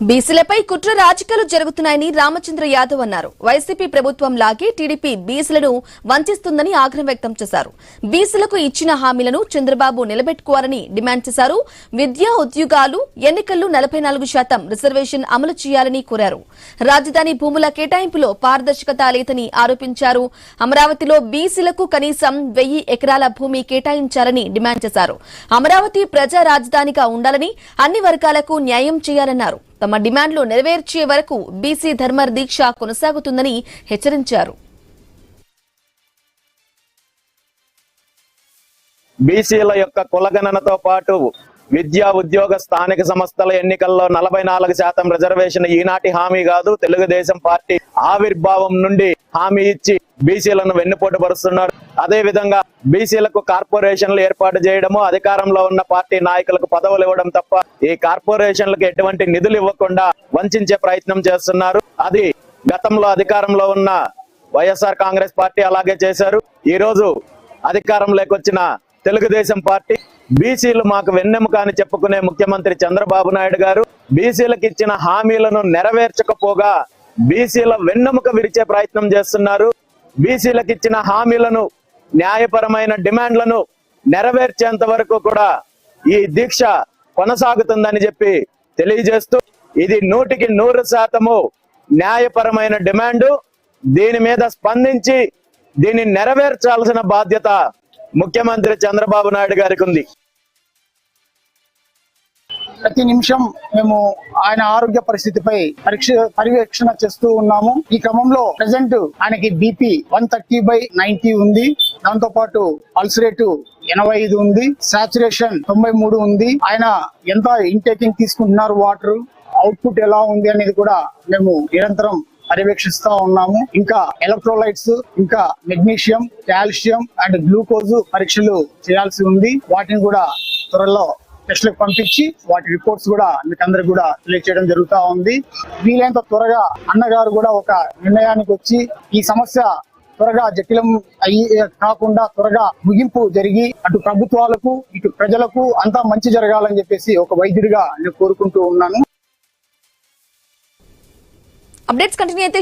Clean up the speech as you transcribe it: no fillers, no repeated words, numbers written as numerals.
బీసీలపై కుట్ర రాజకీయాలు జరుగుతున్నాయని రామచంద్ర యాదవ్ అన్నారు. వైసీపీ ప్రభుత్వం లాగే టీడీపీ బీసీలను వంచిస్తుందని ఆగ్రహం వ్యక్తం చేశారు. బీసీలకు ఇచ్చిన హామీలను చంద్రబాబు నిలబెట్టుకోవాలని డిమాండ్ చేశారు. విద్యా, ఉద్యోగాలు, ఎన్నికల్లో 44% రిజర్వేషన్ అమలు చేయాలని కోరారు. రాజధాని భూముల కేటాయింపులో పారదర్శకత లేదని ఆరోపించారు. అమరావతిలో బీసీలకు కనీసం 1000 ఎకరాల భూమి కేటాయించాలని డిమాండ్ చేశారు. అమరావతి ప్రజా రాజధానిగా ఉండాలని, అన్ని వర్గాలకు న్యాయం చేయాలన్నారు. తమ డిమాండ్లు నెరవేర్చే వరకు బీసీ ధర్మ దీక్ష కొనసాగుతుందని హెచ్చరించారు. బీసీల యొక్క కులగణనతో పాటు విద్యా, ఉద్యోగ, స్థానిక సంస్థల ఎన్నికల్లో 44% రిజర్వేషన్ ఈనాటి హామీ కాదు. తెలుగుదేశం పార్టీ ఆవిర్భావం నుండి హామీ ఇచ్చి బీసీలను వెన్నుపోటు పరుస్తున్నారు. అదే విధంగా బీసీలకు కార్పొరేషన్లు ఏర్పాటు చేయడము, అధికారంలో ఉన్న పార్టీ నాయకులకు పదవులు ఇవ్వడం తప్ప ఈ కార్పొరేషన్లకు ఎటువంటి నిధులు ఇవ్వకుండా వంచే ప్రయత్నం చేస్తున్నారు. అది గతంలో అధికారంలో ఉన్న వైఎస్ఆర్ కాంగ్రెస్ పార్టీ అలాగే చేశారు. ఈ రోజు అధికారంలోకి వచ్చిన తెలుగుదేశం పార్టీ బీసీలు మాకు వెన్నెముక అని చెప్పుకునే ముఖ్యమంత్రి చంద్రబాబు నాయుడు గారు బీసీలకు ఇచ్చిన హామీలను నెరవేర్చకపోగా బీసీల వెన్నెముక విరిచే ప్రయత్నం చేస్తున్నారు. బీసీలకు ఇచ్చిన హామీలను, న్యాయపరమైన డిమాండ్లను నెరవేర్చేంత వరకు కూడా ఈ దీక్ష కొనసాగుతుందని చెప్పి తెలియజేస్తూ, ఇది 100% న్యాయపరమైన డిమాండ్. దీని మీద స్పందించి దీన్ని నెరవేర్చాల్సిన బాధ్యత ముఖ్యమంత్రి చంద్రబాబు నాయుడు గారికి ఉంది. ప్రతి నిమిషం మేము ఆయన ఆరోగ్య పరిస్థితిపై పర్యవేక్షణ చేస్తూ ఉన్నాము. ఈ క్రమంలో ప్రెసెంట్ ఆయనకి బీపీ 130/90 ఉంది. దాంతో పాటు పల్స్ రేటు 85 ఉంది. సాచురేషన్ 93 ఉంది. ఆయన ఎంత ఇంటేకింగ్ తీసుకుంటున్నారు, వాటర్ అవుట్పుట్ ఎలా ఉంది అనేది కూడా మేము నిరంతరం పర్యవేక్షిస్తా ఉన్నాము. ఇంకా ఎలక్ట్రోలైట్స్, ఇంకా మెగ్నీషియం, కాల్షియం అండ్ గ్లూకోజ్ పరీక్షలు చేయాల్సి ఉంది. వాటిని కూడా త్వరలో టెస్ట్లకు పంపించి వాటి రిపోర్ట్స్ కూడా మీకు అందరికి కూడా తెలియజేయడం జరుగుతా ఉంది. వీలైనంత త్వరగా అన్నగారు కూడా ఒక నిర్ణయానికి వచ్చి ఈ సమస్య త్వరగా జటిలం కాకుండా త్వరగా ముగింపు జరిగి అటు ప్రభుత్వాలకు ఇటు ప్రజలకు అంతా మంచి జరగాలని చెప్పేసి ఒక వైద్యుడిగా నేను కోరుకుంటూ ఉన్నాను. అప్డేట్స్ కంటిన్యూ అయితే